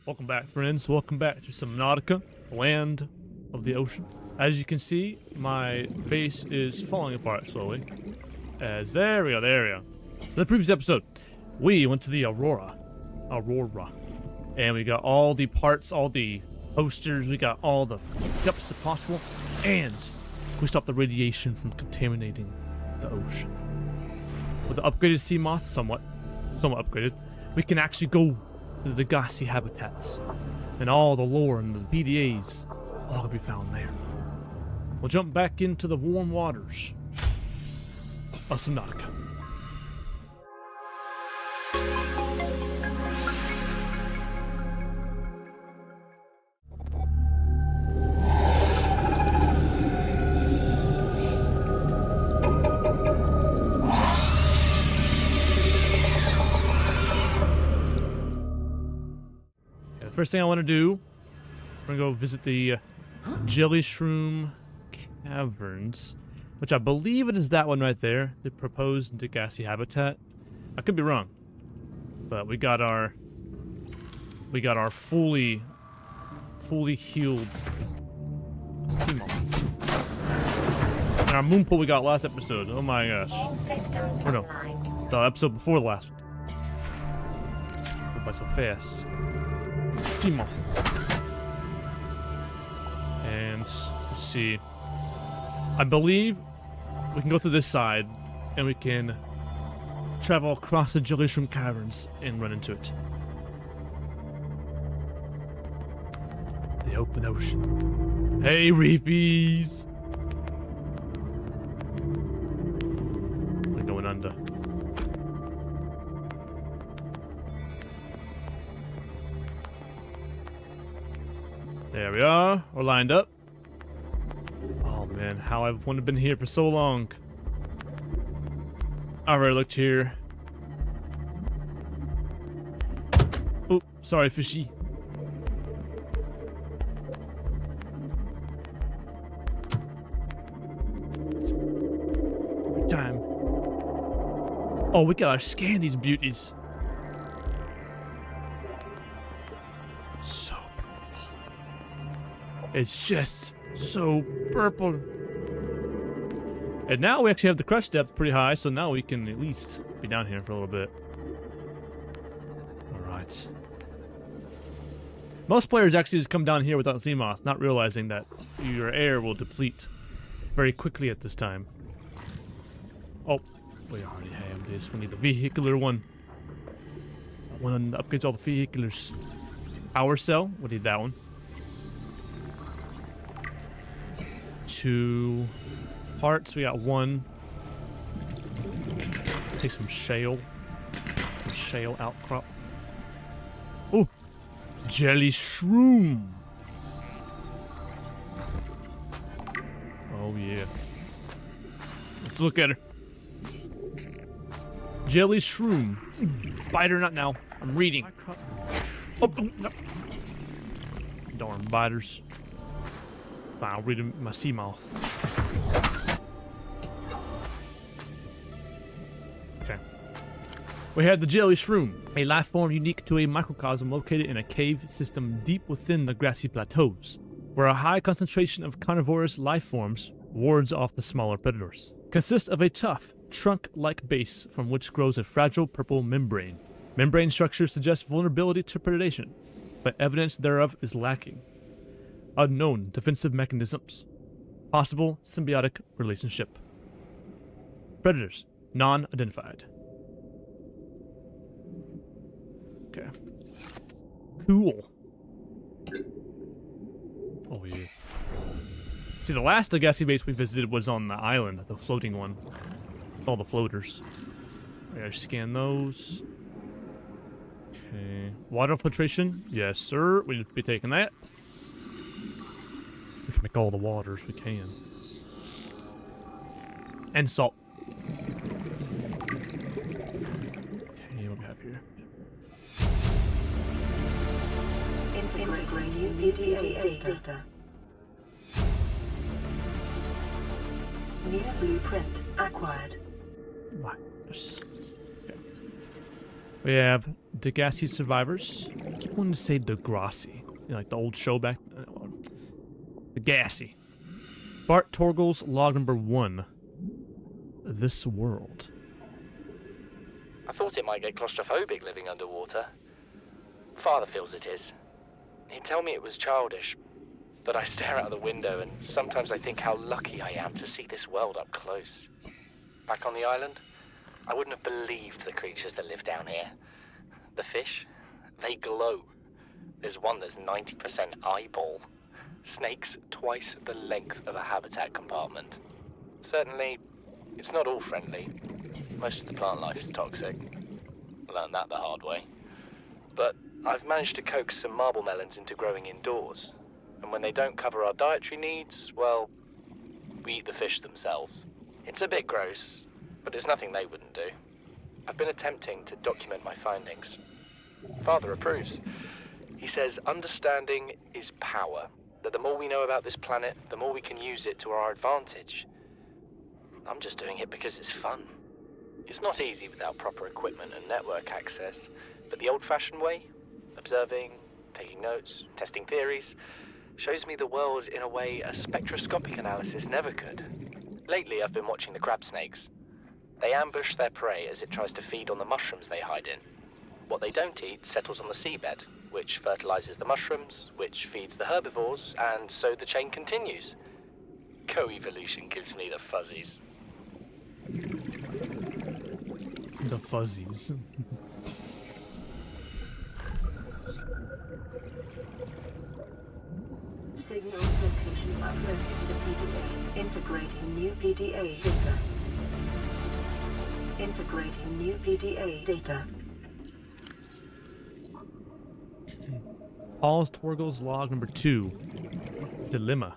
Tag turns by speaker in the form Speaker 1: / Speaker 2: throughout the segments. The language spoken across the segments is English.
Speaker 1: Welcome back, friends. Welcome back to Subnautica, land of the ocean. As you can see, my base is falling apart slowly. There we go. In the previous episode, we went to the Aurora, and we got all the parts, all the posters, we got all the hiccups if possible, and we stopped the radiation from contaminating the ocean. With the upgraded Seamoth, somewhat upgraded, we can actually go to the Degasi habitats, and all the lore and the PDAs all can be found there. We'll jump back into the warm waters of Subnautica. First thing I want to do, we're going to go visit the Jellyshroom caverns, which I believe it is that one right there, the proposed Degasi habitat. I could be wrong, but we got our fully healed Seamoth. And our moon pool we got last episode. Oh my gosh.
Speaker 2: All systems online.
Speaker 1: The episode before the last one. Went by so fast. Seamoth. And let's see. I believe we can go through this side and we can travel across the Jellyshroom caverns and run into it. The open ocean. Hey, Reefies! We're going under. There we are. We're lined up. Oh man, how I've wanted to been here for so long. I already looked here. Oh, sorry, fishy. Every time. Oh, we gotta scan these beauties. So it's just so purple. And now we actually have the crush depth pretty high, so now we can at least be down here for a little bit. Alright. Most players actually just come down here without Seamoth, not realizing that your air will deplete very quickly at this time. Oh, we already have this. We need the vehicular one. That one upgrades all the vehiculars. Power cell, we need that one. 2 parts. We got 1. Take some shale. Shale outcrop. Oh, Jellyshroom. Oh yeah. Let's look at her. Jellyshroom. Bite her, not now. I'm reading. Oh, no. Darn biters. I'll read my Seamoth. Okay. We have the Jellyshroom, a life form unique to a microcosm located in a cave system deep within the grassy plateaus, where a high concentration of carnivorous life forms wards off the smaller predators. Consists of a tough, trunk-like base from which grows a fragile purple membrane. Membrane structure suggests vulnerability to predation, but evidence thereof is lacking. Unknown defensive mechanisms. Possible symbiotic relationship. Predators. Non-identified. Okay. Cool. Oh yeah. See, the last Degasi base we visited was on the island, the floating one. All the floaters. I gotta scan those. Okay. Water filtration. Yes, sir. We'll be taking that. We can make all the waters we can. And salt. Okay, what we have here?
Speaker 2: Integrating PDA data. New blueprint acquired.
Speaker 1: Okay. We have Degasi survivors. I keep wanting to say Degrassi. You know, like the old show back. Degasi. Bart Torgal's log number 1. This world.
Speaker 3: I thought it might get claustrophobic living underwater. Father feels it is. He'd tell me it was childish, but I stare out the window and sometimes I think how lucky I am to see this world up close. Back on the island, I wouldn't have believed the creatures that live down here. The fish, they glow. There's one that's 90% eyeball. Snakes twice the length of a habitat compartment. Certainly, it's not all friendly. Most of the plant life is toxic. I learned that the hard way. But I've managed to coax some marble melons into growing indoors. And when they don't cover our dietary needs, well, we eat the fish themselves. It's a bit gross, but it's nothing they wouldn't do. I've been attempting to document my findings. Father approves. He says understanding is power, that the more we know about this planet, the more we can use it to our advantage. I'm just doing it because it's fun. It's not easy without proper equipment and network access, but the old-fashioned way, observing, taking notes, testing theories, shows me the world in a way a spectroscopic analysis never could. Lately, I've been watching the crab snakes. They ambush their prey as it tries to feed on the mushrooms they hide in. What they don't eat settles on the seabed, which fertilizes the mushrooms, which feeds the herbivores, and so the chain continues. Co-evolution gives me the fuzzies.
Speaker 1: The fuzzies.
Speaker 2: Signal location uploaded to PDA. Integrating new PDA data. Integrating new PDA data.
Speaker 1: Paul's Torgal's log number 2. Dilemma.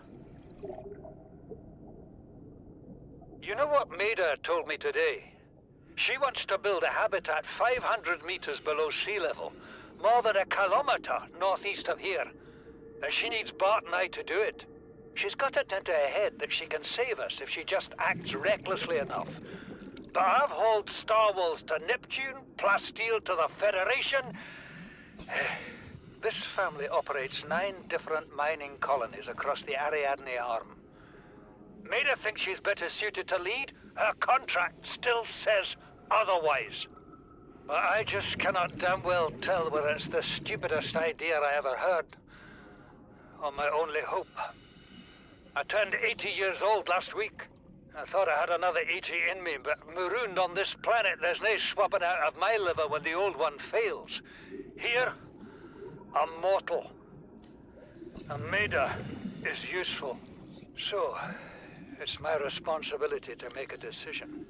Speaker 4: You know what Maida told me today? She wants to build a habitat 500 meters below sea level, more than 1 kilometer northeast of here. And she needs Bart and I to do it. She's got it into her head that she can save us if she just acts recklessly enough. But I've hauled Star Wars to Neptune, Plasteel to the Federation. This family operates 9 different mining colonies across the Ariadne Arm. Maida thinks she's better suited to lead. Her contract still says otherwise. But I just cannot damn well tell whether it's the stupidest idea I ever heard, or my only hope. I turned 80 years old last week. I thought I had another 80 in me, but marooned on this planet, there's no swapping out of my liver when the old one fails. Here, I'm mortal. And Maida is useful. So, it's my responsibility to make a decision.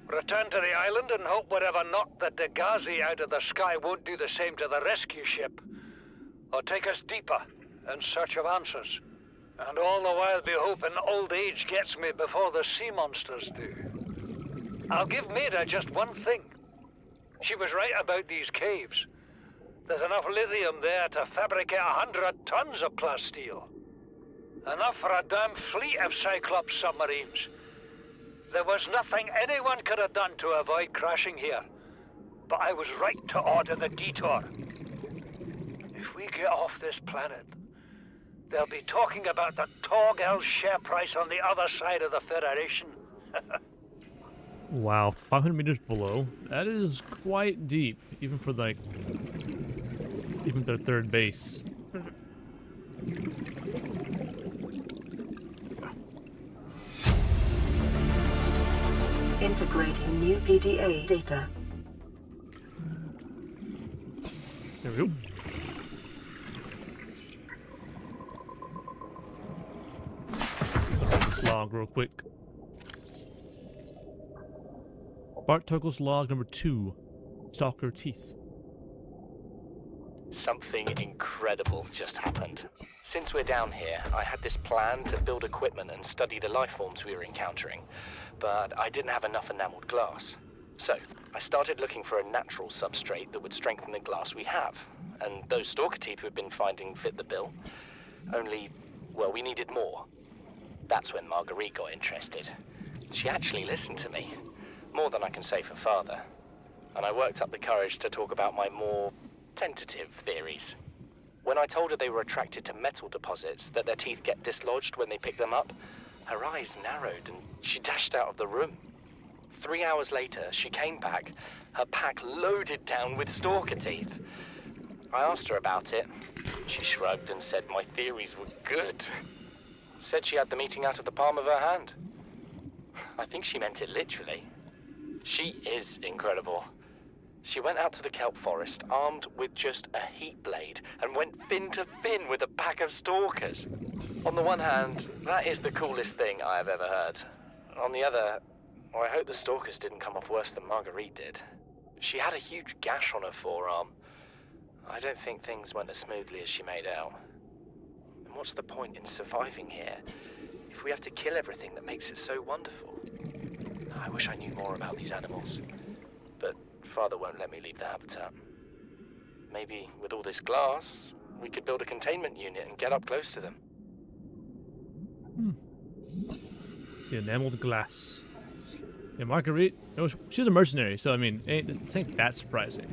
Speaker 4: Return to the island and hope whatever knocked the Degasi out of the sky won't do the same to the rescue ship. Or take us deeper in search of answers. And all the while be hoping old age gets me before the sea monsters do. I'll give Maida just one thing. She was right about these caves. There's enough lithium there to fabricate 100 tons of plasteel. Enough for a damn fleet of Cyclops submarines. There was nothing anyone could have done to avoid crashing here. But I was right to order the detour. If we get off this planet, they'll be talking about the Torgal share price on the other side of the Federation.
Speaker 1: Wow, 500 meters below. That is quite deep, even for like, even their third base.
Speaker 2: Integrating new PDA data.
Speaker 1: There we go. Log real quick. Bart Torgal's log number 2. Stalker teeth.
Speaker 3: Something incredible just happened. Since we're down here, I had this plan to build equipment and study the life forms we were encountering, but I didn't have enough enameled glass. So, I started looking for a natural substrate that would strengthen the glass we have, and those stalker teeth we've been finding fit the bill. Only, well, we needed more. That's when Marguerite got interested. She actually listened to me, more than I can say for Father. and I worked up the courage to talk about my more tentative theories. When I told her they were attracted to metal deposits, that their teeth get dislodged when they pick them up, her eyes narrowed and she dashed out of the room. 3 hours later, she came back, her pack loaded down with stalker teeth. I asked her about it. She shrugged and said my theories were good. Said she had the meeting out of the palm of her hand. I think she meant it literally. She is incredible. She went out to the kelp forest armed with just a heat blade and went fin to fin with a pack of stalkers. On the one hand, that is the coolest thing I have ever heard. On the other, well, I hope the stalkers didn't come off worse than Marguerite did. She had a huge gash on her forearm. I don't think things went as smoothly as she made out. And what's the point in surviving here if we have to kill everything that makes it so wonderful? I wish I knew more about these animals, but Father won't let me leave the habitat. Maybe with all this glass, we could build a containment unit and get up close to them.
Speaker 1: The enameled glass. Yeah, Marguerite, she's a mercenary, so I mean, this ain't that surprising.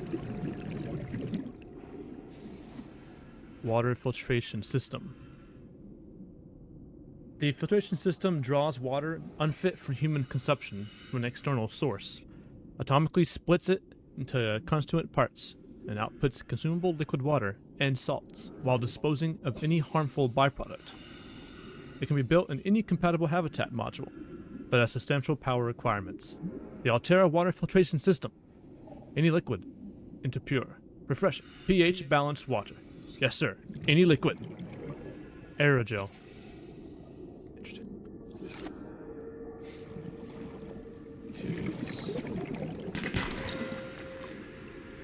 Speaker 1: Water filtration system. The filtration system draws water unfit for human consumption from an external source, atomically splits it into constituent parts, and outputs consumable liquid water and salts while disposing of any harmful byproduct. It can be built in any compatible habitat module, but has substantial power requirements. The Altera water filtration system. Any liquid into pure, refreshing, pH balanced water. Yes, sir. Any liquid. Aerogel. Interesting.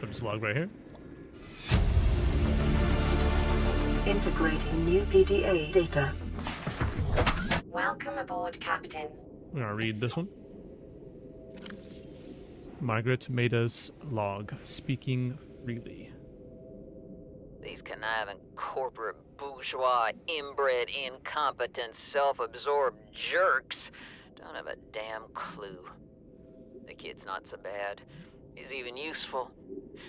Speaker 1: Put this log right here.
Speaker 2: Integrating new PDA data.
Speaker 5: Welcome aboard, Captain.
Speaker 1: I'm gonna read this one. Margaret Maida's log, speaking freely.
Speaker 6: These conniving corporate bourgeois, inbred, incompetent, self-absorbed jerks don't have a damn clue. The kid's not so bad. He's even useful.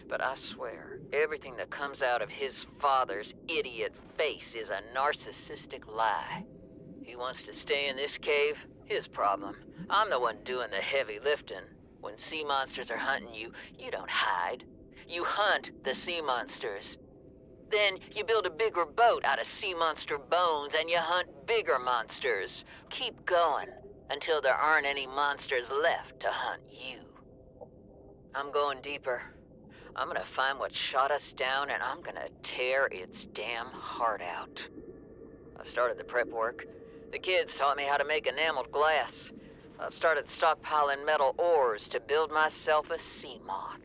Speaker 6: But I swear, everything that comes out of his father's idiot face is a narcissistic lie. He wants to stay in this cave, his problem. I'm the one doing the heavy lifting. When sea monsters are hunting you, you don't hide. You hunt the sea monsters. Then you build a bigger boat out of sea monster bones and you hunt bigger monsters. Keep going until there aren't any monsters left to hunt you. I'm going deeper. I'm gonna find what shot us down and I'm gonna tear its damn heart out. I've started the prep work. The kids taught me how to make enameled glass. I've started stockpiling metal ores to build myself a Seamoth.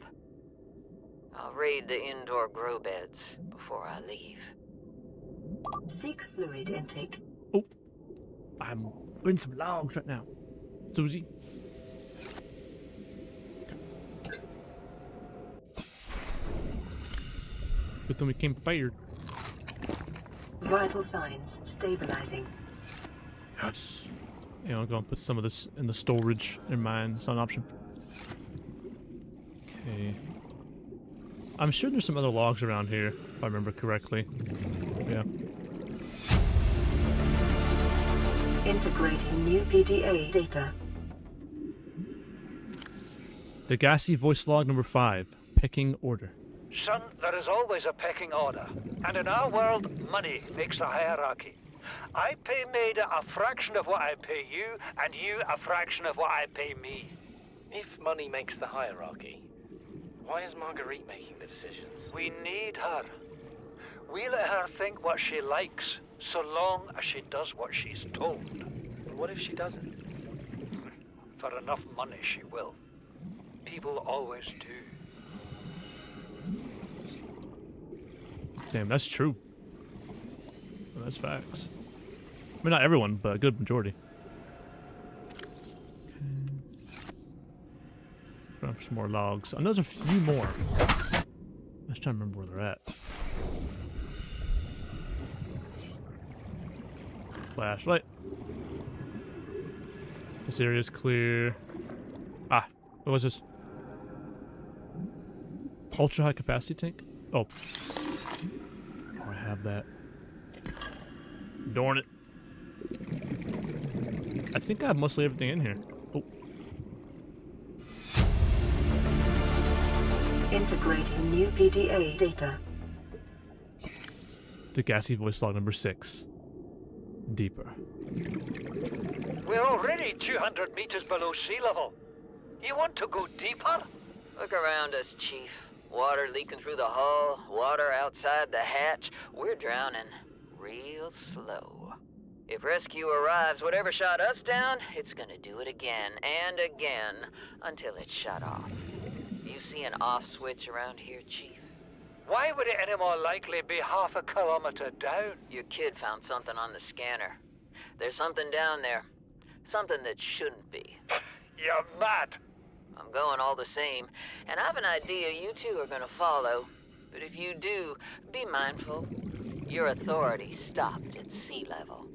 Speaker 6: I'll raid the indoor grow beds before I leave.
Speaker 2: Seek fluid intake.
Speaker 1: Oh, I'm in some logs right now. Susie. Good thing we came prepared.
Speaker 2: Vital signs stabilizing.
Speaker 1: Yes. Yeah, I'll go and put some of this in the storage in mine. It's not an option. Okay. I'm sure there's some other logs around here, if I remember correctly. Yeah.
Speaker 2: Integrating new PDA data.
Speaker 1: Degasi voice log number 5. Pecking order.
Speaker 4: Son, there is always a pecking order. And in our world, money makes a hierarchy. I pay Maida a fraction of what I pay you, and you a fraction of what I pay me.
Speaker 3: If money makes the hierarchy, why is Marguerite making the decisions?
Speaker 4: We need her. We let her think what she likes, so long as she does what she's told.
Speaker 3: And what if she doesn't?
Speaker 4: For enough money, she will. People always do.
Speaker 1: Damn, that's true. Well, that's facts. I mean, not everyone, but a good majority. Okay. Going for some more logs. I know there's a few more. I'm just trying to remember where they're at. Flashlight. This area's clear. Ah, what was this? Ultra high capacity tank? Oh. Oh, I have that. Darn it. I think I have mostly everything in here. Oh.
Speaker 2: Integrating new PDA data.
Speaker 1: Degasi voice log number 6. Deeper.
Speaker 4: We're already 200 meters below sea level. You want to go deeper?
Speaker 6: Look around us, Chief. Water leaking through the hull, water outside the hatch. We're drowning real slow. If rescue arrives, whatever shot us down, it's gonna do it again and again until it's shut off. You see an off switch around here, Chief?
Speaker 4: Why would it any more likely be half a kilometer down?
Speaker 6: Your kid found something on the scanner. There's something down there. Something that shouldn't be.
Speaker 4: You're mad.
Speaker 6: I'm going all the same, and I have an idea you two are gonna follow. But if you do, be mindful. Your authority stopped at sea level.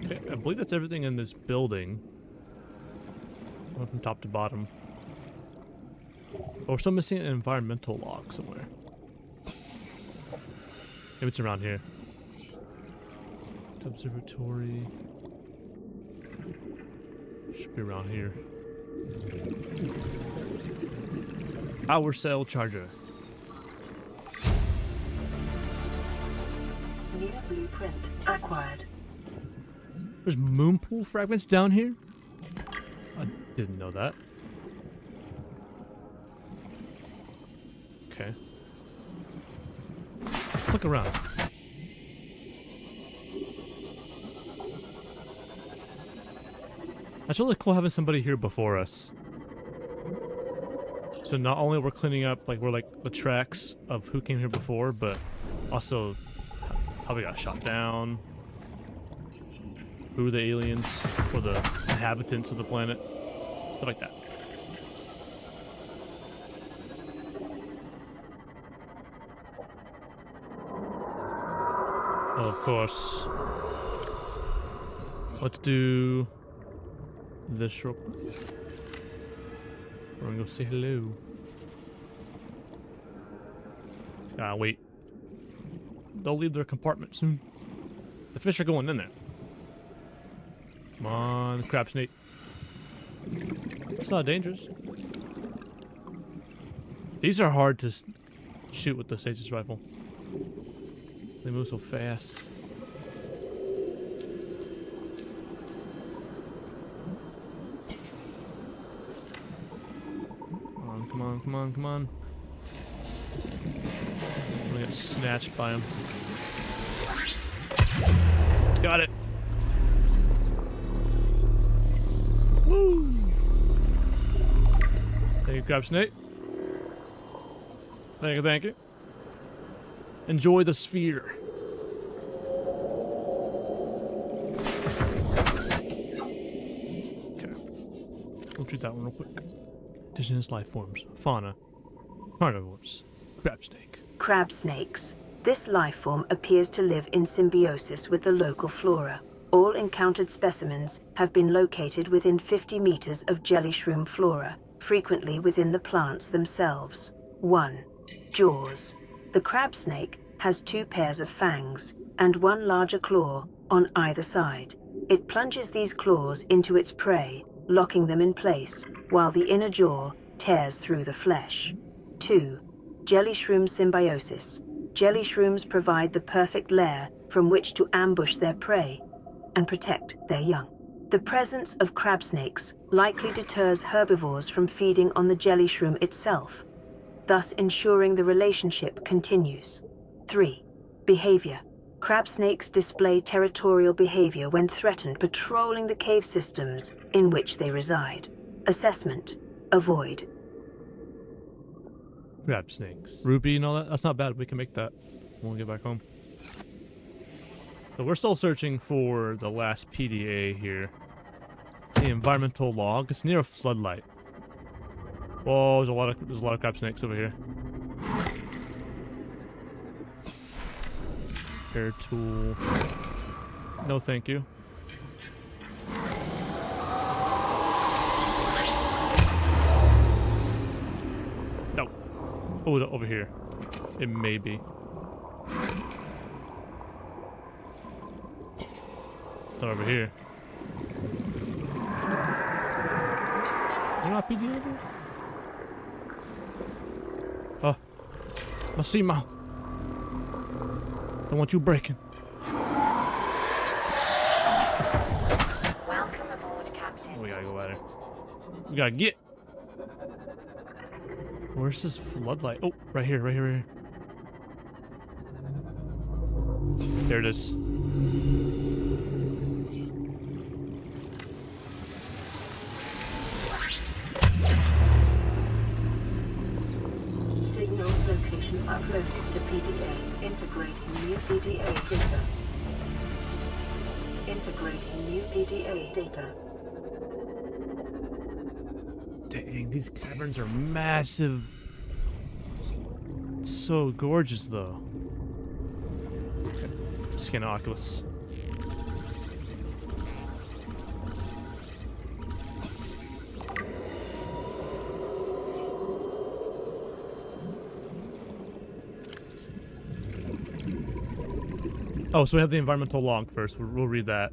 Speaker 1: Okay, I believe that's everything in this building. From top to bottom. Or still missing an environmental log somewhere. Maybe it's around here. Observatory. Should be around here. Power cell charger.
Speaker 2: New blueprint acquired.
Speaker 1: There's moon pool fragments down here? I didn't know that. Okay. Let's look around. That's really cool having somebody here before us. So not only we're cleaning up, like, we're like the tracks of who came here before, but also how we got shot down, who were the aliens or the inhabitants of the planet, stuff like that. Of course. Let's do this real quick. We're gonna go say hello. Ah, wait. They'll leave their compartment soon. The fish are going in there. Come on, crab snake. It's not dangerous. These are hard to shoot with the stasis rifle. They move so fast. Come on, come on, come on. I'm gonna get snatched by him. Got it. Woo! Thank you, Crab Snake. Thank you, thank you. Enjoy the sphere. Okay. We'll treat that one real quick. Indigenous life forms. Fauna. Carnivores. Crab snake.
Speaker 2: Crab snakes. This life form appears to live in symbiosis with the local flora. All encountered specimens have been located within 50 meters of Jellyshroom flora, frequently within the plants themselves. 1. Jaws. The crab snake has 2 pairs of fangs and 1 larger claw on either side. It plunges these claws into its prey, locking them in place, while the inner jaw tears through the flesh. 2. Jellyshroom symbiosis. Jellyshrooms provide the perfect lair from which to ambush their prey and protect their young. The presence of crab snakes likely deters herbivores from feeding on the jellyshroom itself, thus ensuring the relationship continues. 3. Behavior. Crab snakes display territorial behavior when threatened, patrolling the cave systems in which they reside. Assessment. Avoid.
Speaker 1: Crab snakes. Rupee and all that. That's not bad. We can make that when we get back home. So we're still searching for the last PDA here. The environmental log. It's near a floodlight. Whoa, there's a lot of crab snakes over here. Air tool. No, thank you. No. Oh, over here. It may be. It's not over here. Is there not a PDA over here? Oh. My Seamoth. Don't want you breaking.
Speaker 5: Welcome aboard, Captain.
Speaker 1: Oh, we gotta go at it. We gotta get. Where's this floodlight? Oh, right here, right here, right here. There it is.
Speaker 2: Signal location uploaded to PDA. Integrating new PDA data. Integrating new PDA data.
Speaker 1: Dang, these caverns are massive. So gorgeous, though. Skin Oculus. Oh, so we have the environmental log first. We'll read that.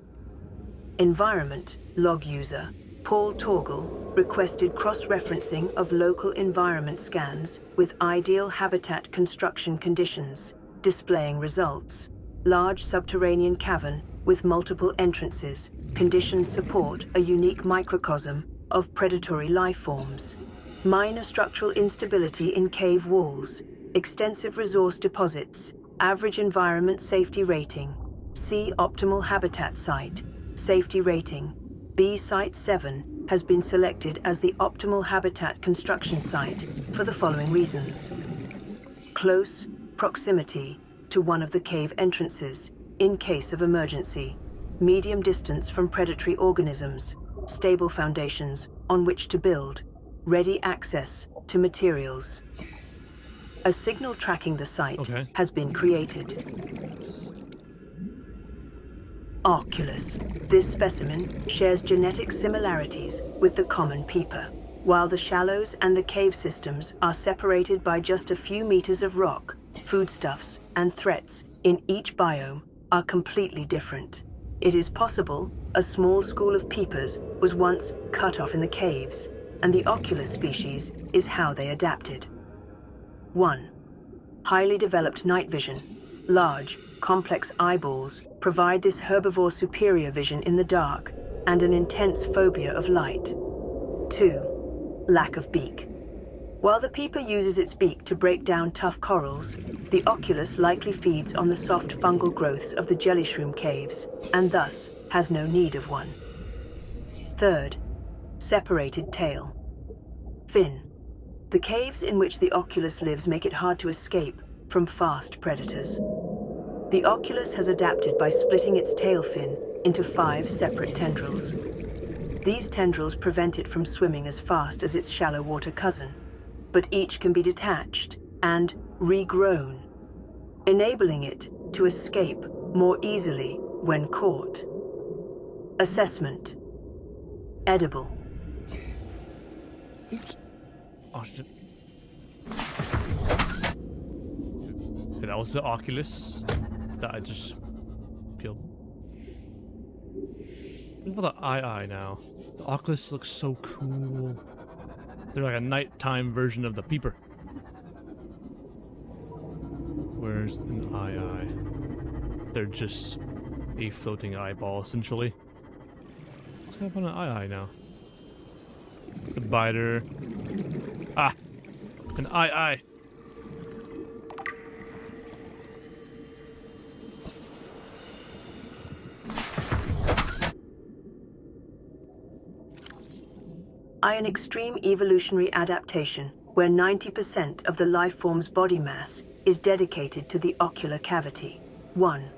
Speaker 2: Environment log user Paul Torgal requested cross-referencing of local environment scans with ideal habitat construction conditions, displaying results. Large subterranean cavern with multiple entrances. Conditions support a unique microcosm of predatory life forms. Minor structural instability in cave walls. Extensive resource deposits. Average environment safety rating. C optimal habitat site. Safety rating. B Site 7 has been selected as the optimal habitat construction site for the following reasons. Close proximity to one of the cave entrances in case of emergency. Medium distance from predatory organisms. Stable foundations on which to build. Ready access to materials. A signal tracking the site has been created. Oculus. This specimen shares genetic similarities with the common peeper. While the shallows and the cave systems are separated by just a few meters of rock, foodstuffs and threats in each biome are completely different. It is possible a small school of peepers was once cut off in the caves, and the Oculus species is how they adapted. 1. Highly developed night vision. Large, complex eyeballs provide this herbivore superior vision in the dark and an intense phobia of light. 2. Lack of beak. While the peeper uses its beak to break down tough corals, the Oculus likely feeds on the soft fungal growths of the Jellyshroom caves and thus has no need of one. 3. Separated tail. Fin. The caves in which the Oculus lives make it hard to escape from fast predators. The Oculus has adapted by splitting its tail fin into 5 separate tendrils. These tendrils prevent it from swimming as fast as its shallow water cousin, but each can be detached and regrown, enabling it to escape more easily when caught. Assessment. Edible.
Speaker 1: Oops. Oh, shit. Okay, that was the Oculus that I just killed. Look at the eye now. The Oculus looks so cool. They're like a nighttime version of the peeper. Where's an eye? They're just a floating eyeball, essentially. Let's go up on an eye now. The biter. Ah! An eye.
Speaker 2: An extreme evolutionary adaptation where 90% of the life form's body mass is dedicated to the ocular cavity. 1.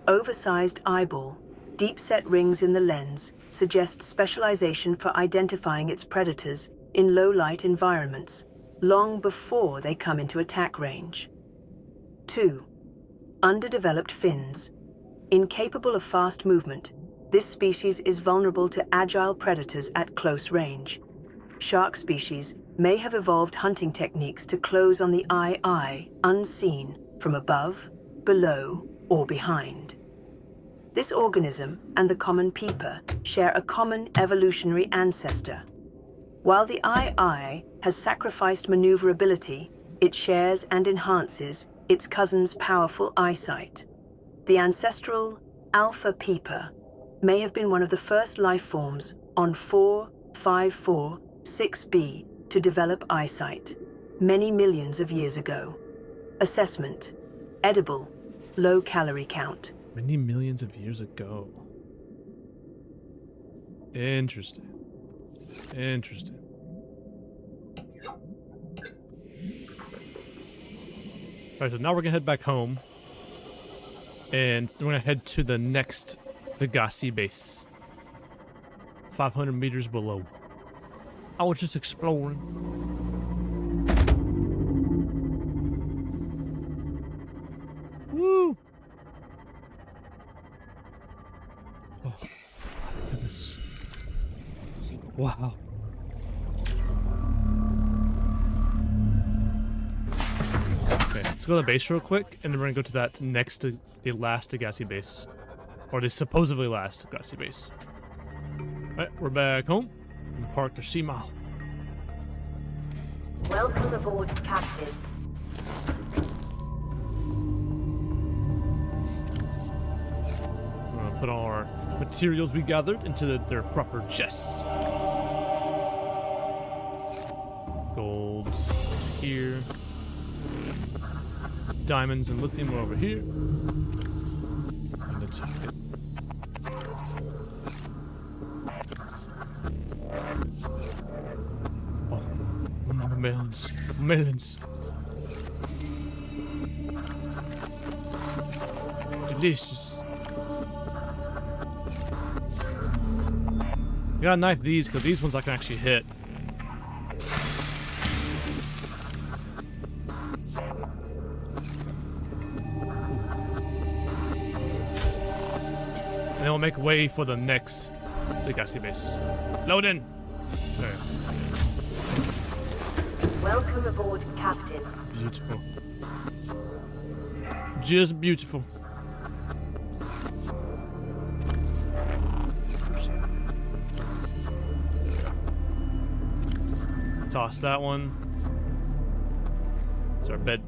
Speaker 2: Oversized eyeball. Deep-set rings in the lens suggest specialization for identifying its predators in low-light environments, long before they come into attack range. 2. Underdeveloped fins. Incapable of fast movement, this species is vulnerable to agile predators at close range. Shark species may have evolved hunting techniques to close on the eye unseen from above, below, or behind. This organism and the common peeper share a common evolutionary ancestor. While the eye has sacrificed maneuverability, it shares and enhances its cousin's powerful eyesight. The ancestral alpha peeper may have been one of the first life forms on 454-6b to develop eyesight, many millions of years ago. Assessment: edible, low calorie count.
Speaker 1: Many millions of years ago. Interesting. Interesting. Alright, so now we're gonna head back home. And we're gonna head to the next Degasi base. 500 meters below. I was just exploring. Woo! Oh, my goodness. Wow. Okay, let's go to the base real quick, and then we're gonna go to that next to the last Degasi base. Or the supposedly last Degasi base. Alright, we're back home. We parked our Seamoth.
Speaker 2: Welcome aboard, Captain.
Speaker 1: We're gonna put all our materials we gathered into their proper chests. Gold here. Diamonds and lithium are over here. And let's get melons. Melons. Delicious. You gotta knife these because these ones I can actually hit. And then we'll make way for the next Degasi base. Load in. There.
Speaker 2: Welcome aboard, Captain.
Speaker 1: Beautiful. Just beautiful. Oops. Toss that one. It's our bed.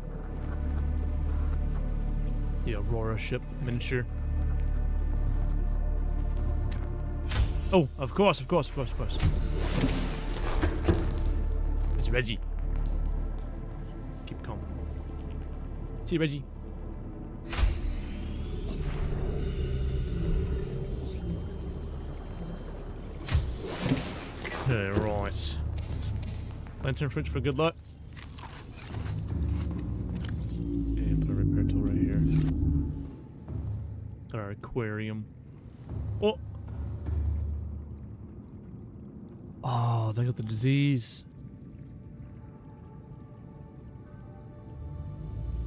Speaker 1: The Aurora ship miniature. Oh, of course. It's Reggie. Keep calm. See you, Reggie. Okay, right. Lantern fridge for good luck. And put a repair tool right here. Got our aquarium. Oh! Oh, they got the disease.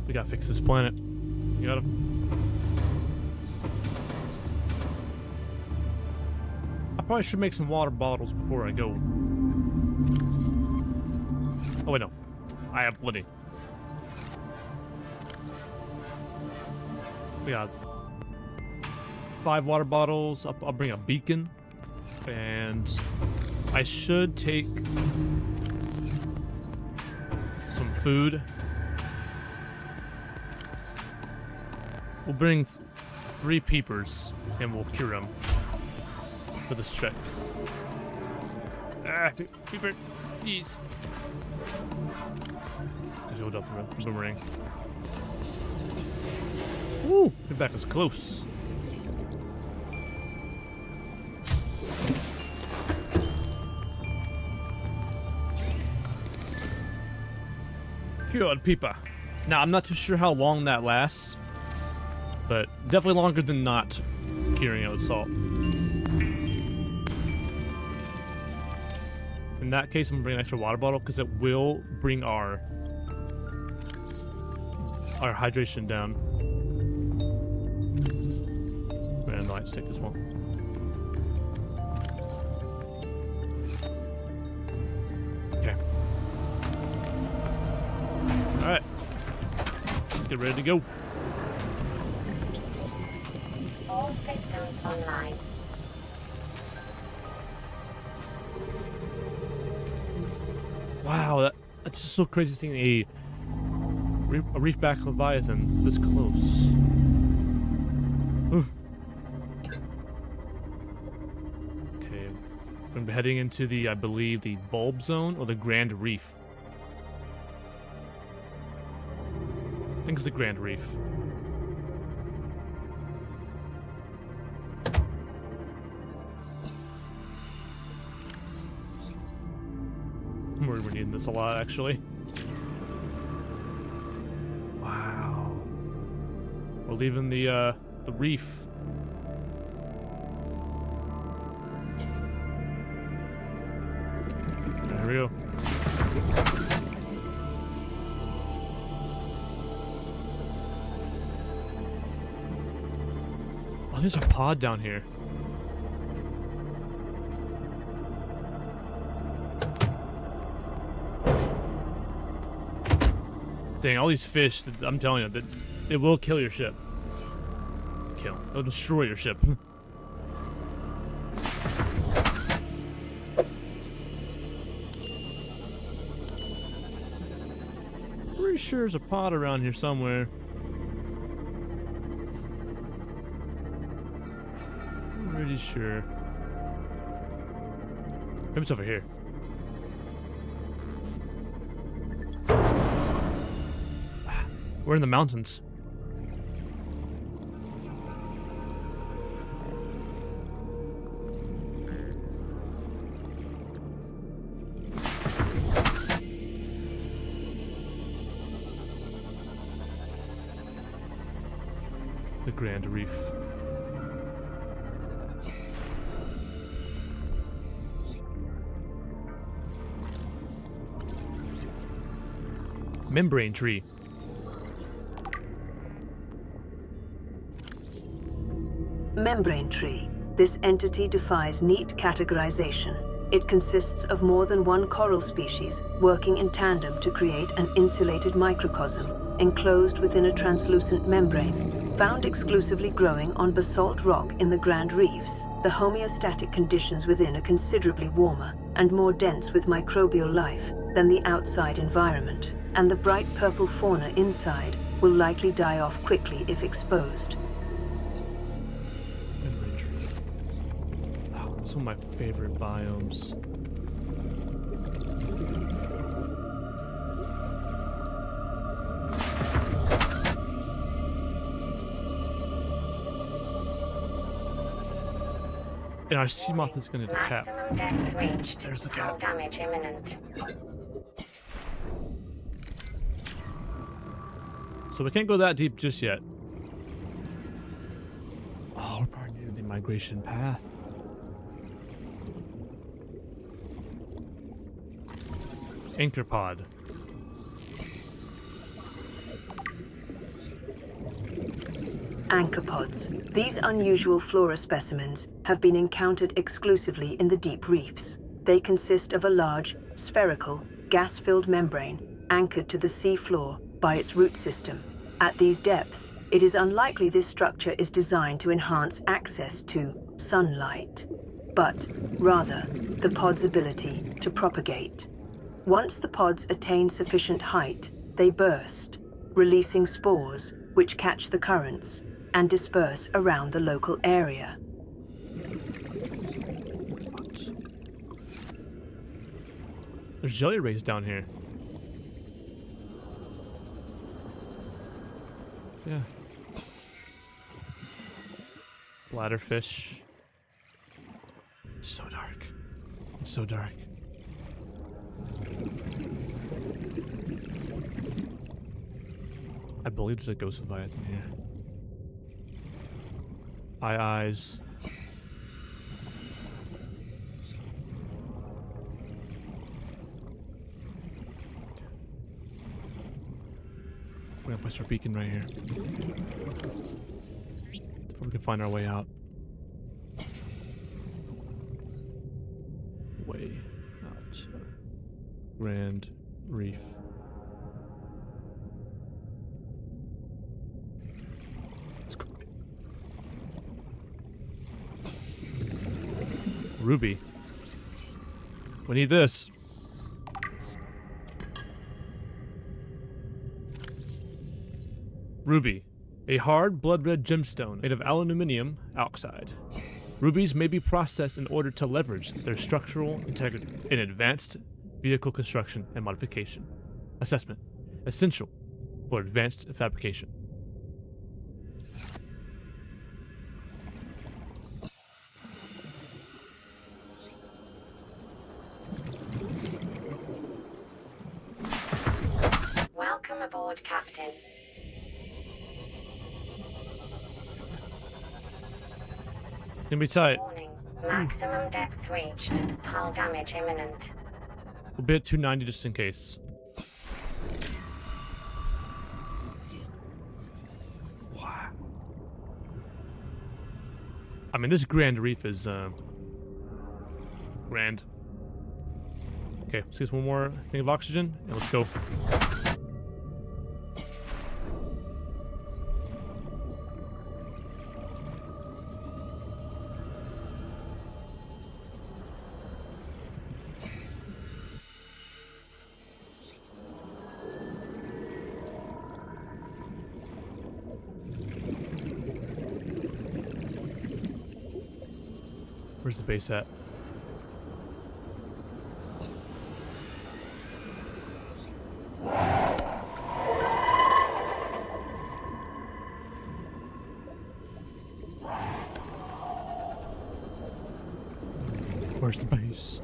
Speaker 1: We gotta fix this planet. You got him. I probably should make some water bottles before I go. Oh wait, no. I have plenty. We got 5 water bottles. I'll bring a beacon. And I should take some food. We'll bring 3 peepers and we'll cure them for this trick. Ah, peeper, please. Just hold up the boomerang. Woo! Your back was close. Cured peeper. Now, I'm not too sure how long that lasts, but definitely longer than not curing it with salt. In that case, I'm gonna bring an extra water bottle because it will bring our hydration down. And the light stick as well. Okay. Alright. Let's get ready to go.
Speaker 5: All systems online.
Speaker 1: Wow, that's just so crazy seeing a reefback Leviathan this close. Ooh. Okay, we're gonna be heading into the, I believe, the bulb zone or the Grand Reef. I think it's the Grand Reef. We're needing this a lot, actually. Wow. We're leaving the reef. There we go. Oh, there's a pod down here. Dang, all these fish, I'm telling you, that it will kill your ship. It'll destroy your ship. Pretty sure there's a pod around here somewhere. I'm pretty sure. Maybe it's over here. We're in the mountains. The Grand Reef. Membrane tree.
Speaker 2: Membrane tree. This entity defies neat categorization. It consists of more than one coral species working in tandem to create an insulated microcosm enclosed within a translucent membrane. Found exclusively growing on basalt rock in the Grand Reefs, the homeostatic conditions within are considerably warmer and more dense with microbial life than the outside environment, and the bright purple fauna inside will likely die off quickly if exposed.
Speaker 1: It's one of my favorite biomes. And our Seamoth is going to decap.
Speaker 5: Maximum depth reached.
Speaker 1: There's the
Speaker 5: Hull
Speaker 1: cap.
Speaker 5: damage imminent.
Speaker 1: So we can't go that deep just yet. Oh, we're part of the migration path. Anchor pod.
Speaker 2: Anchor pods. These unusual flora specimens have been encountered exclusively in the deep reefs. They consist of a large, spherical, gas-filled membrane anchored to the sea floor by its root system. At these depths, it is unlikely this structure is designed to enhance access to sunlight, but rather the pod's ability to propagate. Once the pods attain sufficient height, they burst, releasing spores which catch the currents and disperse around the local area.
Speaker 1: There's jelly rays down here. Yeah. Bladderfish. So dark. It's so dark. I believe there's a Ghost Leviathan here. Eyes. We're gonna place our beacon right here. Before we can find our way out. Way out. Grand Reef. ruby. We need this. Ruby, a hard blood-red gemstone made of aluminium oxide. Rubies may be processed in order to leverage their structural integrity in advanced vehicle construction and modification. Assessment. Essential for advanced fabrication.
Speaker 5: Welcome aboard, Captain.
Speaker 1: Gonna be tight.
Speaker 5: Warning. Maximum depth reached. Hull damage imminent.
Speaker 1: We'll be at 290 just in case. Wow. I mean, this Grand Reef is, grand. Okay, let's get one more thing of oxygen, and let's go. Where's the base at? Where's the base?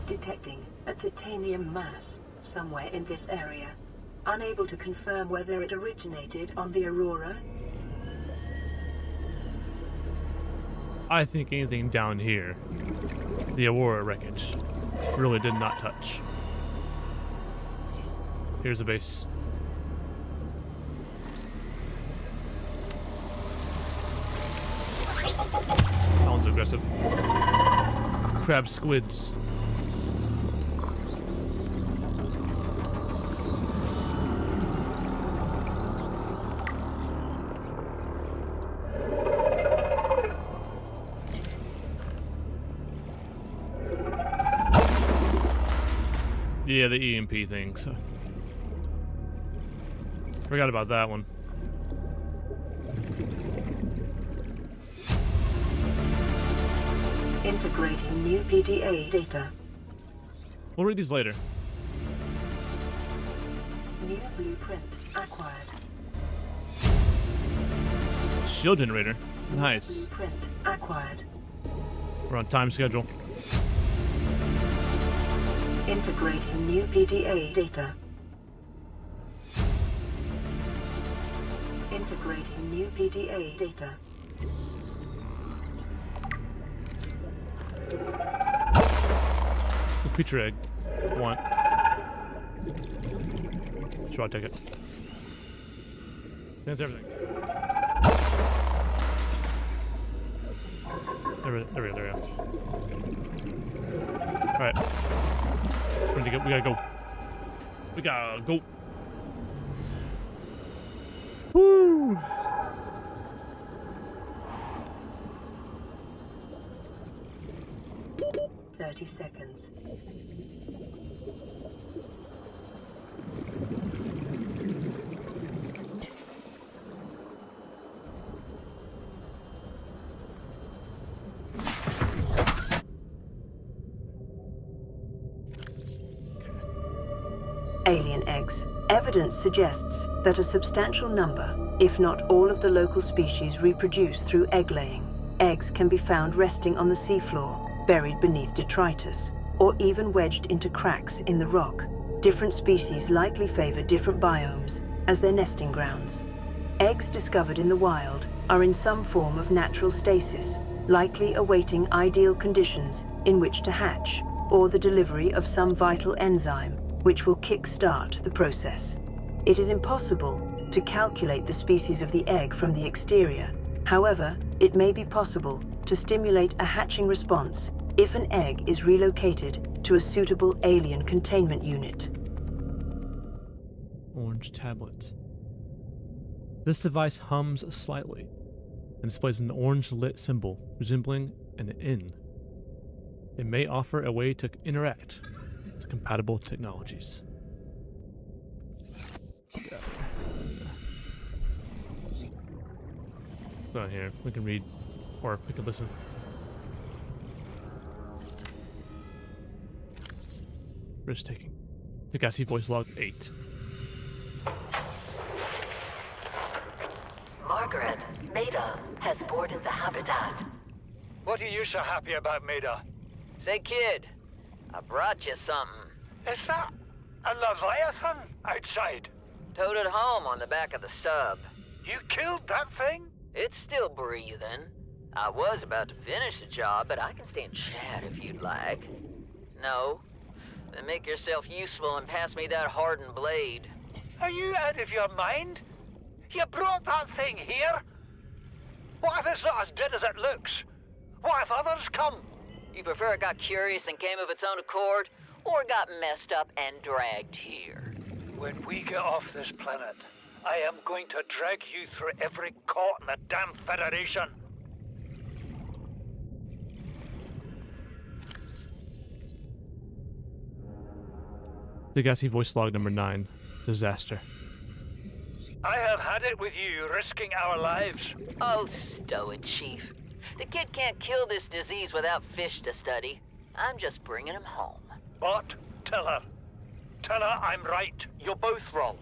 Speaker 2: Detecting a titanium mass somewhere in this area. Unable to confirm whether it originated on the Aurora.
Speaker 1: I think anything down here, the Aurora wreckage, really did not touch. Here's a base. That one's aggressive. Crab squids. Yeah, the EMP thing, so. Forgot about that one.
Speaker 2: Integrating new PDA data.
Speaker 1: We'll read these later.
Speaker 2: New blueprint acquired.
Speaker 1: Shield generator. Nice.
Speaker 2: Blueprint acquired.
Speaker 1: We're on time schedule.
Speaker 2: Integrating new PDA data. Integrating new PDA data.
Speaker 1: The creature egg. Want. Sure, I'll take it. That's everything. There we go. Alright. We gotta go. We gotta go. Woo!
Speaker 2: "30 seconds. Alien eggs. Evidence suggests that a substantial number, if not all of the local species, reproduce through egg laying. Eggs can be found resting on the seafloor, buried beneath detritus, or even wedged into cracks in the rock. Different species likely favor different biomes as their nesting grounds. Eggs discovered in the wild are in some form of natural stasis, likely awaiting ideal conditions in which to hatch, or the delivery of some vital enzyme which will kick-start the process. It is impossible to calculate the species of the egg from the exterior. However, it may be possible to stimulate a hatching response if an egg is relocated to a suitable alien containment unit.
Speaker 1: Orange tablet. This device hums slightly. and displays an orange lit symbol resembling an inn. It may offer a way to interact with compatible technologies. Go here. We can read, or we can listen. Risk taking. Degasi voice log 8.
Speaker 7: Margaret, Maida has boarded the habitat.
Speaker 4: What are you so happy about, Maida?
Speaker 6: Say, kid, I brought you something.
Speaker 4: Is that a Leviathan outside?
Speaker 6: Towed it home on the back of the sub.
Speaker 4: You killed that thing?
Speaker 6: It's still breathing. I was about to finish the job, but I can stay and chat if you'd like. No? Then make yourself useful and pass me that hardened blade.
Speaker 4: Are you out of your mind? You brought that thing here? What if it's not as dead as it looks? What if others come?
Speaker 6: You prefer it got curious and came of its own accord, or got messed up and dragged here?
Speaker 4: When we get off this planet, I am going to drag you through every court in the damn Federation.
Speaker 1: Degasi voice log number 9. Disaster.
Speaker 4: I have had it with you, risking our lives.
Speaker 6: Oh, stow it, Chief. The kid can't kill this disease without fish to study. I'm just bringing him home.
Speaker 4: But tell her. Tell her I'm right.
Speaker 3: You're both wrong.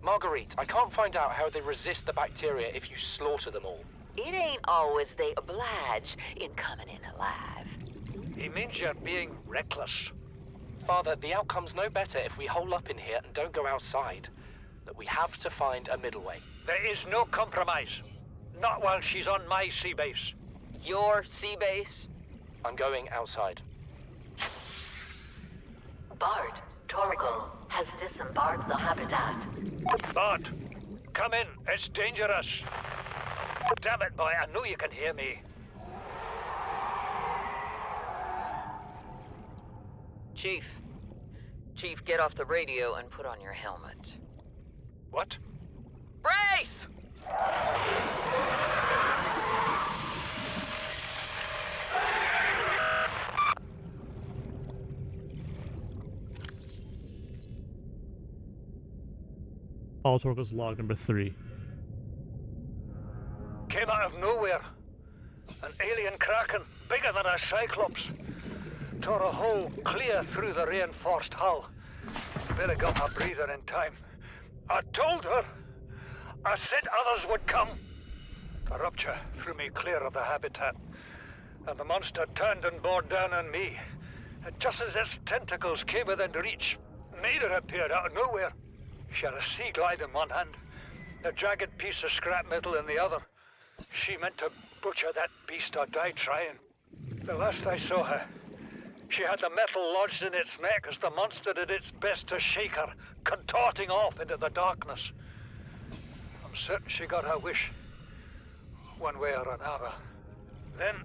Speaker 3: Marguerite, I can't find out how they resist the bacteria if you slaughter them all.
Speaker 6: It ain't always they oblige in coming in alive.
Speaker 4: He means you're being reckless.
Speaker 3: Father, the outcome's no better if we hole up in here and don't go outside. That we have to find a middle way.
Speaker 4: There is no compromise. Not while she's on my sea base.
Speaker 6: Your sea base?
Speaker 3: I'm going outside.
Speaker 7: Bart, Torgal has disembarked the habitat.
Speaker 4: Bart, come in. It's dangerous. Damn it, boy. I know you can hear me.
Speaker 6: Chief, get off the radio and put on your helmet.
Speaker 4: What?
Speaker 6: Brace!
Speaker 1: All Torgo's log number 3.
Speaker 4: Came out of nowhere. An alien kraken, bigger than a cyclops. Tore a hole clear through the reinforced hull. Barely got my breather in time. I told her. I said others would come. The rupture threw me clear of the habitat, and the monster turned and bore down on me. And just as its tentacles came within reach, Maida appeared out of nowhere. She had a sea glide in one hand, a jagged piece of scrap metal in the other. She meant to butcher that beast or die trying. The last I saw her, she had the metal lodged in its neck as the monster did its best to shake her, contorting off into the darkness. I'm certain she got her wish, one way or another. Then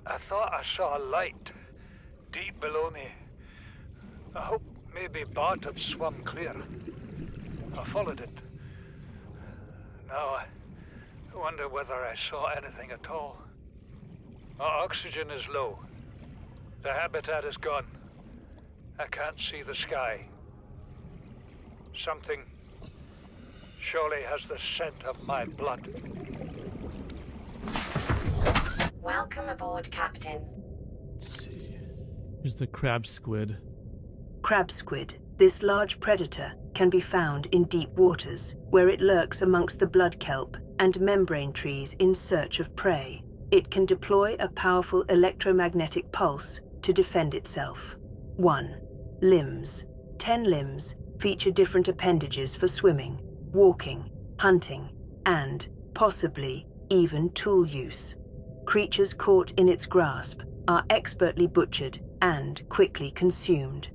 Speaker 4: I thought I saw a light deep below me. I hoped maybe Bart had swum clear. I followed it. Now I wonder whether I saw anything at all. Our oxygen is low. The habitat is gone. I can't see the sky. Something surely has the scent of my blood.
Speaker 5: Welcome aboard, Captain.
Speaker 1: Let's see. Here's the crab squid.
Speaker 2: Crab squid, this large predator, can be found in deep waters, where it lurks amongst the blood kelp and membrane trees in search of prey. It can deploy a powerful electromagnetic pulse to defend itself. 1. Limbs. 10 limbs feature different appendages for swimming, walking, hunting, and, possibly, even tool use. Creatures caught in its grasp are expertly butchered and quickly consumed.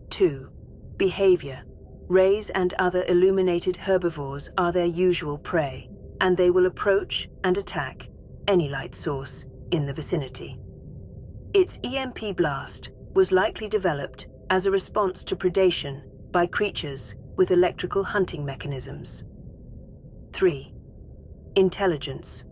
Speaker 2: 2. Behavior. Rays and other illuminated herbivores are their usual prey, and they will approach and attack any light source in the vicinity. Its EMP blast was likely developed as a response to predation by creatures with electrical hunting mechanisms. 3. Intelligence.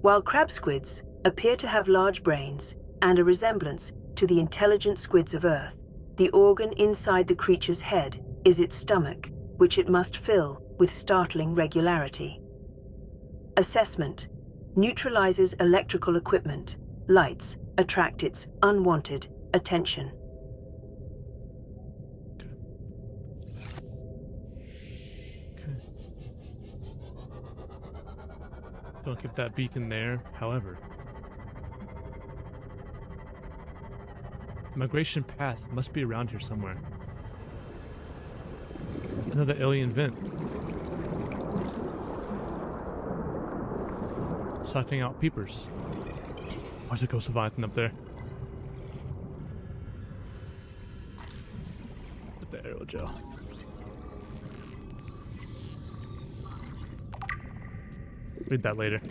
Speaker 2: While crab squids appear to have large brains and a resemblance to the intelligent squids of Earth, the organ inside the creature's head is its stomach, which it must fill with startling regularity. Assessment: neutralizes electrical equipment. Lights attract its unwanted attention.
Speaker 1: Don't keep that beacon there, however. The migration path must be around here somewhere. Another alien vent. Sucking out peepers. Where's the Ghost Leviathan up there? With the arrow gel. Read that later.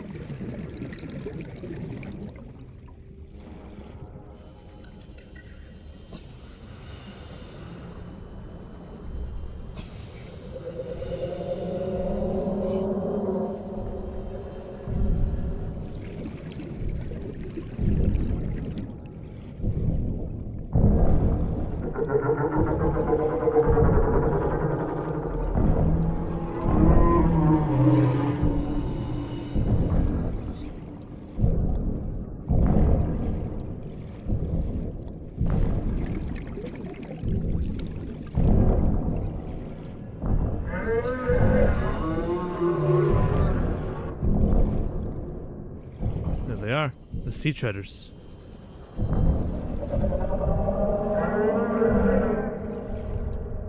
Speaker 1: They are, the sea treaders.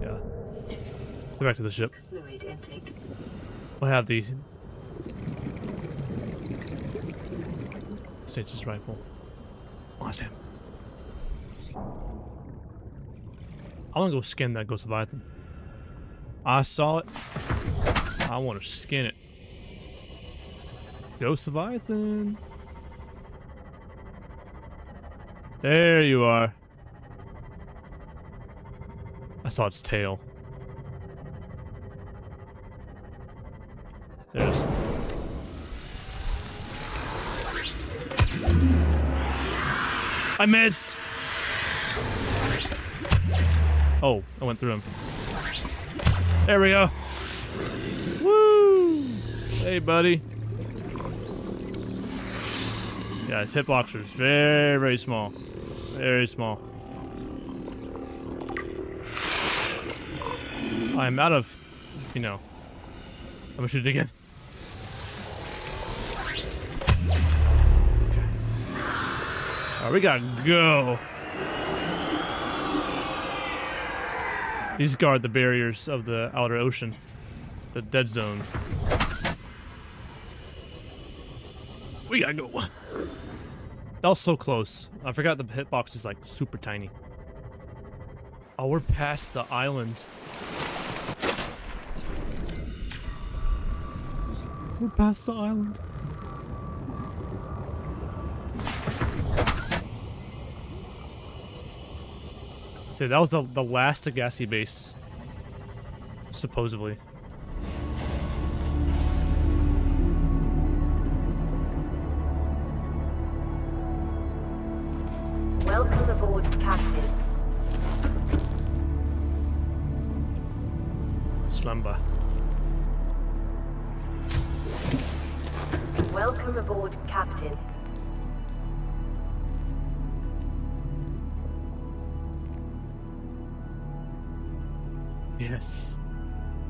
Speaker 1: Yeah. Go back to the ship.
Speaker 2: Fluid intake.
Speaker 1: We'll have the Sage's rifle. Lost him. I want to go skin that Ghost Leviathan. I saw it. I want to skin it. Ghost Leviathan. There you are. I saw its tail. There's. I missed! Oh, I went through him. There we go. Woo! Hey, buddy. Yeah, his hitboxers very, very small. Very small. I'm out of, you know. I'm gonna shoot it again. Okay. Alright, we gotta go. These guard the barriers of the outer ocean. The dead zone. We gotta go. That was so close. I forgot the hitbox is like super tiny. Oh, we're past the island. We're past the island. So that was the last Degasi base. Supposedly.
Speaker 2: Welcome aboard, Captain.
Speaker 1: Slumber.
Speaker 2: Welcome aboard, Captain.
Speaker 1: Yes.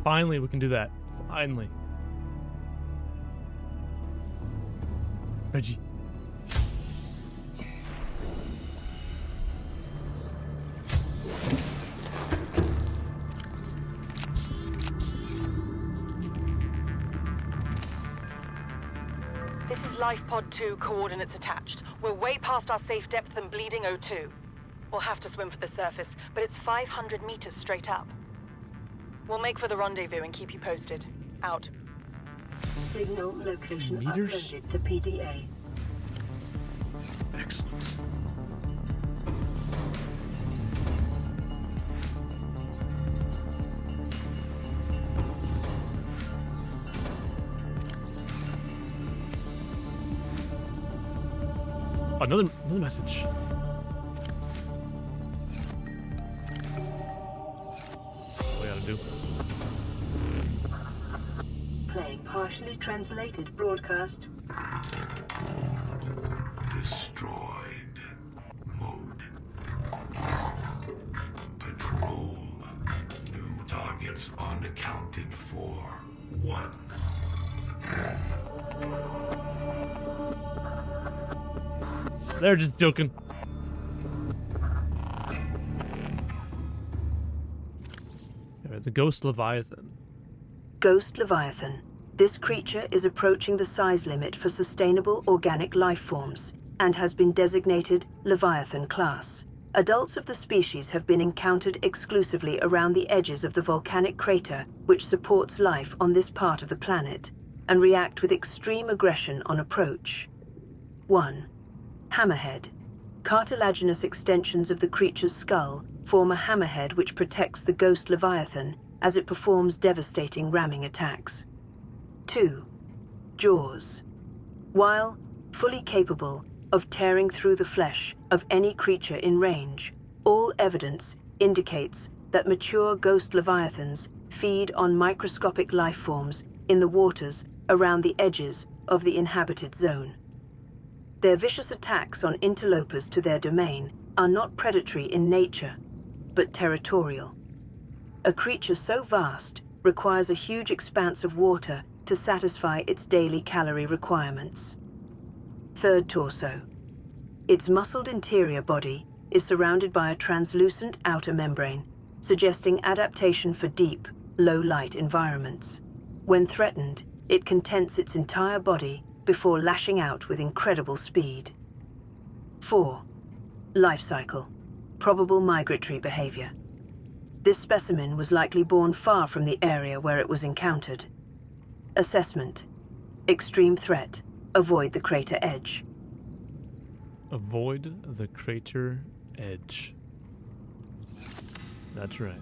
Speaker 1: Finally, we can do that. Finally. Reggie.
Speaker 8: This is Life Pod 2, coordinates attached. We're way past our safe depth and bleeding O2. We'll have to swim for the surface, but it's 500 meters straight up. We'll make for the rendezvous and keep you posted. Out.
Speaker 2: Signal location
Speaker 1: Meters?
Speaker 2: uploaded to PDA.
Speaker 1: Excellent. Another message. What we gotta do?
Speaker 2: Playing partially translated broadcast.
Speaker 9: Destroyed. Mode. Patrol. New targets unaccounted for. 1.
Speaker 1: They're just joking. Alright, the Ghost Leviathan.
Speaker 2: Ghost Leviathan. This creature is approaching the size limit for sustainable organic life forms and has been designated Leviathan class. Adults of the species have been encountered exclusively around the edges of the volcanic crater which supports life on this part of the planet and react with extreme aggression on approach. 1. Hammerhead. Cartilaginous extensions of the creature's skull form a hammerhead which protects the Ghost Leviathan as it performs devastating ramming attacks. 2. Jaws. While fully capable of tearing through the flesh of any creature in range, all evidence indicates that mature Ghost Leviathans feed on microscopic life forms in the waters around the edges of the inhabited zone. Their vicious attacks on interlopers to their domain are not predatory in nature, but territorial. A creature so vast requires a huge expanse of water to satisfy its daily calorie requirements. 3rd torso. Its muscled interior body is surrounded by a translucent outer membrane, suggesting adaptation for deep, low-light environments. When threatened, it contents its entire body before lashing out with incredible speed. 4. Life cycle. Probable migratory behavior. This specimen was likely born far from the area where it was encountered. Assessment. Extreme threat. Avoid the crater edge.
Speaker 1: Avoid the crater edge. That's right.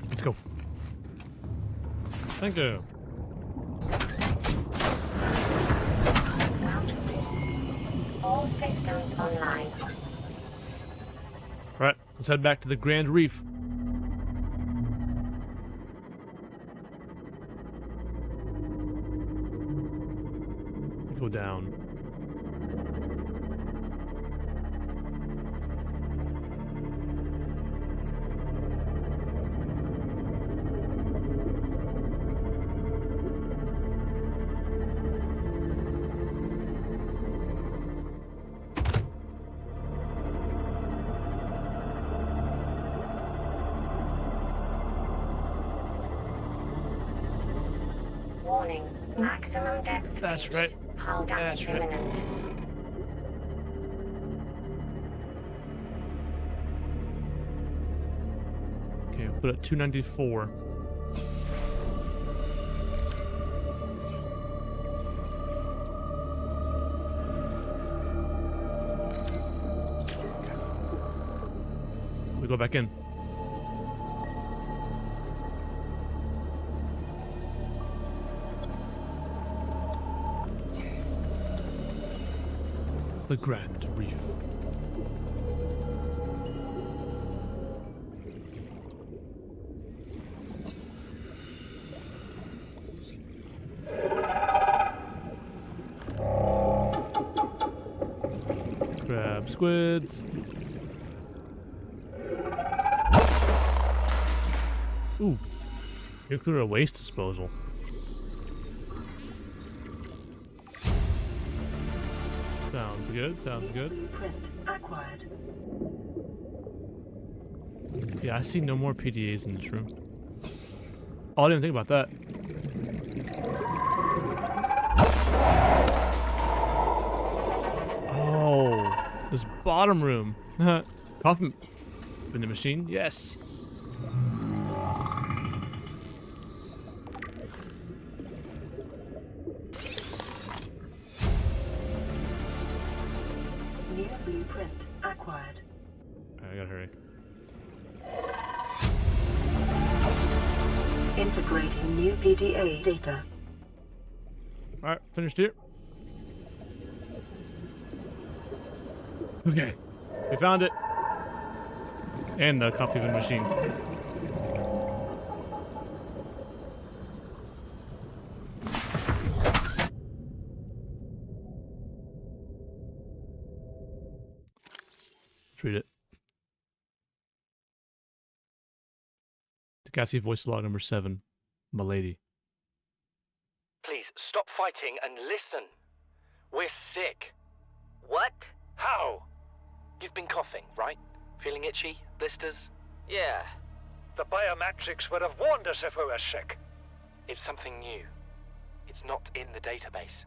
Speaker 1: Let's go. Thank you.
Speaker 5: All systems online.
Speaker 1: Alright, let's head back to the Grand Reef. Go down.
Speaker 5: Warning. Maximum depth
Speaker 1: That's
Speaker 5: reached.
Speaker 1: right.
Speaker 5: Hull damage
Speaker 1: That's right.
Speaker 5: imminent.
Speaker 1: Okay, we'll put it at 294. We go back in. The Grand Reef. Crab squids. Ooh. Nuclear waste disposal. Sounds good, sounds good.
Speaker 2: Blueprint acquired.
Speaker 1: Yeah, I see no more PDAs in this room. Oh, I didn't think about that. Oh, this bottom room. Coffee in the machine? Yes.
Speaker 2: New blueprint acquired.
Speaker 1: I gotta hurry.
Speaker 2: Integrating new PDA data.
Speaker 1: Alright, finished here. Okay, we found it. And the coffee bean machine. Let's read it. Degasi voice log number 7. Milady.
Speaker 3: Please stop fighting and listen. We're sick.
Speaker 6: What?
Speaker 4: How?
Speaker 3: You've been coughing, right? Feeling itchy? Blisters?
Speaker 6: Yeah.
Speaker 4: The biometrics would have warned us if we were sick.
Speaker 3: It's something new. It's not in the database.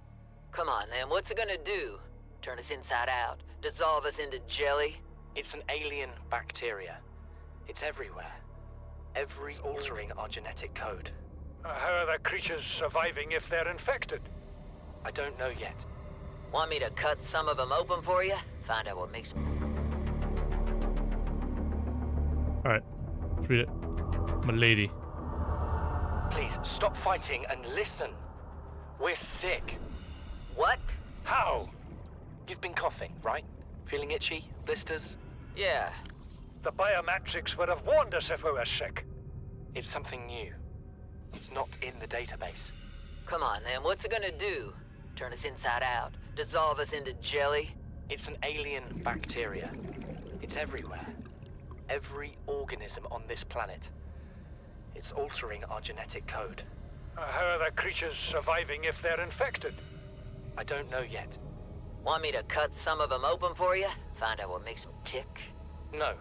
Speaker 6: Come on, then. What's it gonna do? Turn us inside out? Dissolve us into jelly?
Speaker 3: It's an alien bacteria. It's everywhere. Every altering our genetic code.
Speaker 4: How are the creatures surviving if they're infected?
Speaker 3: I don't know yet.
Speaker 6: Want me to cut some of them open for you? Find out what makes them.
Speaker 1: Alright, let's read it. Milady.
Speaker 3: Please stop fighting and listen. We're sick.
Speaker 6: What?
Speaker 4: How?
Speaker 3: You've been coughing, right? Feeling itchy? Blisters?
Speaker 6: Yeah.
Speaker 4: The biometrics would have warned us if we were sick.
Speaker 3: It's something new. It's not in the database.
Speaker 6: Come on, then. What's it gonna do? Turn us inside out? Dissolve us into jelly?
Speaker 3: It's an alien bacteria. It's everywhere. Every organism on this planet. It's altering our genetic code.
Speaker 4: How are the creatures surviving if they're infected?
Speaker 3: I don't know yet.
Speaker 6: Want me to cut some of them open for you? Find out what makes them tick?
Speaker 3: No.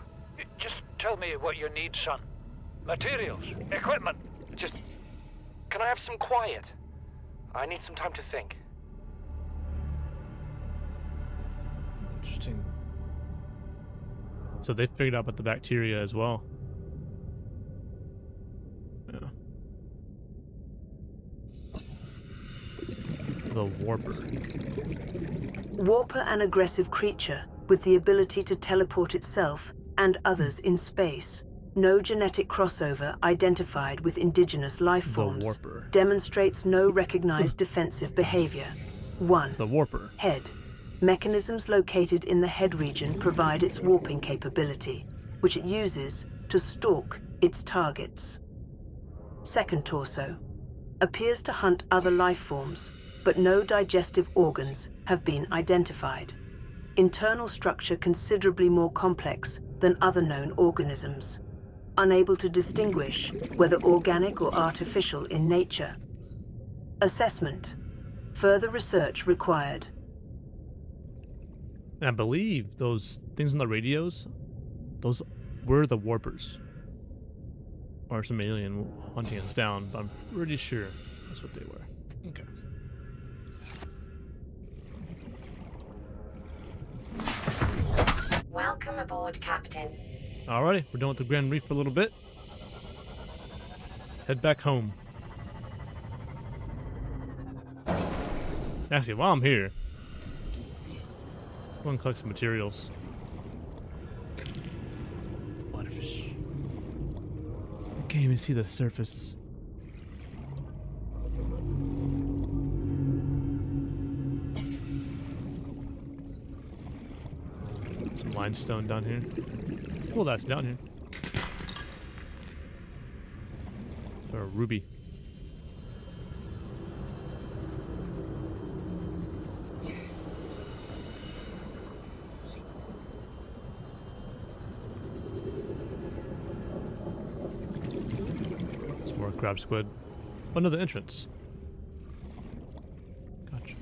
Speaker 4: Just tell me what you need, son. Materials, equipment.
Speaker 3: Just... Can I have some quiet? I need some time to think.
Speaker 1: Interesting. So they figured out about the bacteria as well. Yeah. The Warper.
Speaker 2: Warper, an aggressive creature with the ability to teleport itself and others in space. No genetic crossover identified with indigenous life forms.
Speaker 1: Warper.
Speaker 2: Demonstrates no recognized defensive behavior. 1.
Speaker 1: The Warper.
Speaker 2: Head. Mechanisms located in the head region provide its warping capability, which it uses to stalk its targets. 2nd torso. Appears to hunt other life forms, but no digestive organs have been identified. Internal structure considerably more complex than other known organisms. Unable to distinguish whether organic or artificial in nature. Assessment. Further research required.
Speaker 1: And I believe those things on the radios, those were the Warpers. Or some alien hunting us down, but I'm pretty sure that's what they were. Okay.
Speaker 5: Welcome aboard, Captain.
Speaker 1: Alrighty, we're done with the Grand Reef for a little bit. Head back home. Actually, while I'm here, go and collect some materials. Butterfish. I can't even see the surface. Some limestone down here. Well, that's down here. Or a ruby. Some more crab squid. Oh, another entrance. Gotcha.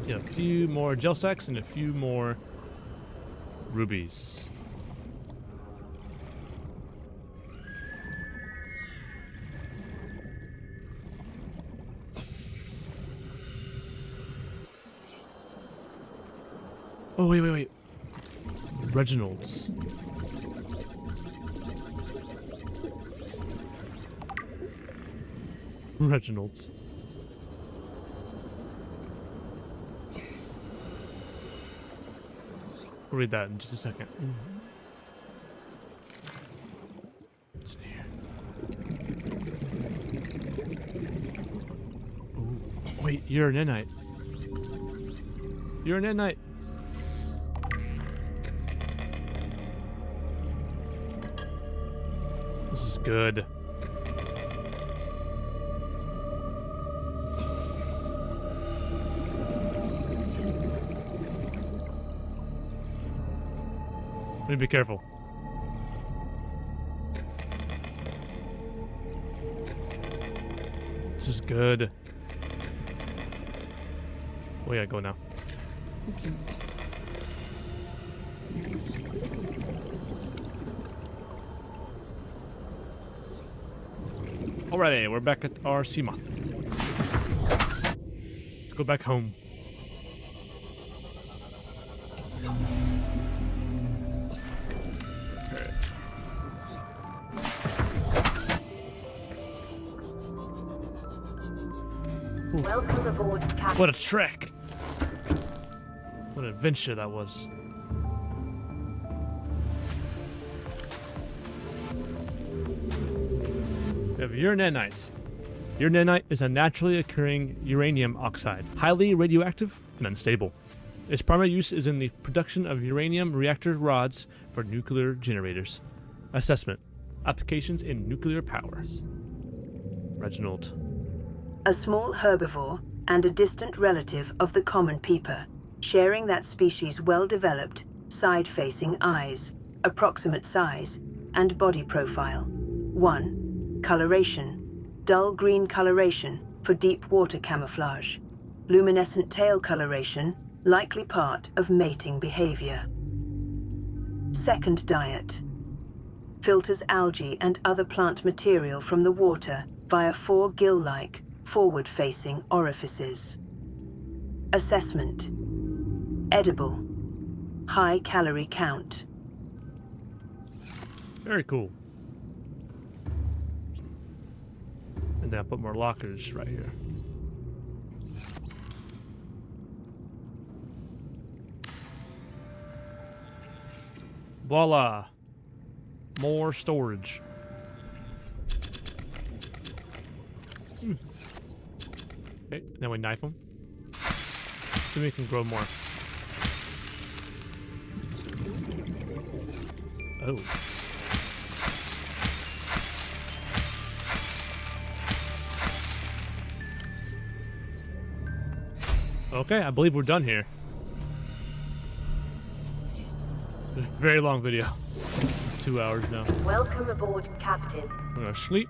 Speaker 1: See a few more gel sacks and a few more rubies. Oh, wait. Reginald's. Reginald's. We'll read that in just a second. What's in here? Ooh. Wait, you're an nanite. You're an nanite. This is good. Let me be careful. This is good. We gotta go now. Alrighty, we're back at our Seamoth. Let's go back home.
Speaker 7: Welcome aboard, Captain.
Speaker 1: What a trek! What an adventure that was. We have uraninite. Uraninite is a naturally occurring uranium oxide, highly radioactive and unstable. Its primary use is in the production of uranium reactor rods for nuclear generators. Assessment: applications in nuclear powers. Reginald.
Speaker 2: A small herbivore and a distant relative of the common peeper, sharing that species' well-developed, side-facing eyes, approximate size, and body profile. 1. Coloration. Dull green coloration for deep water camouflage. Luminescent tail coloration, likely part of mating behavior. 2nd diet. Filters algae and other plant material from the water via 4 gill-like, forward-facing orifices. Assessment. Edible. High calorie count.
Speaker 1: Very cool. And then I put more lockers right here. Voila! More storage. Okay, now we knife them. Then we can grow more. Oh. Okay, I believe we're done here. It's a very long video. It's 2 hours now.
Speaker 7: Welcome aboard, Captain.
Speaker 1: I'm gonna sleep.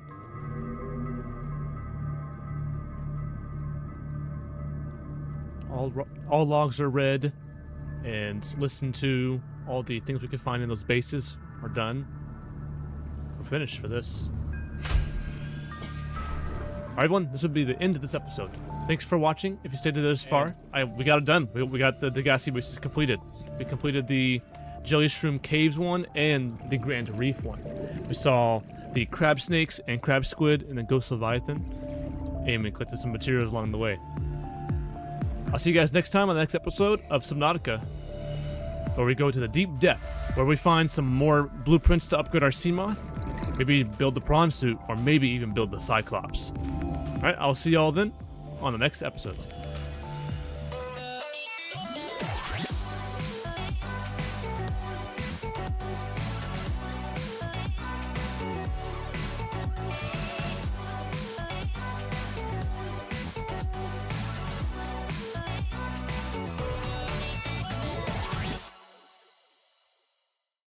Speaker 1: All logs are read, and listen to all the things we can find in those bases are done. We're finished for this. Alright everyone, this would be the end of this episode. Thanks for watching. If you stayed this far, we got it done. We got the Degasi bases completed. We completed the Jellyshroom Caves one and the Grand Reef one. We saw the crab snakes and crab squid and the Ghost Leviathan, and we collected some materials along the way. I'll see you guys next time on the next episode of Subnautica, where we go to the deep depths, where we find some more blueprints to upgrade our Seamoth, maybe build the prawn suit, or maybe even build the Cyclops. Alright, I'll see y'all then on the next episode.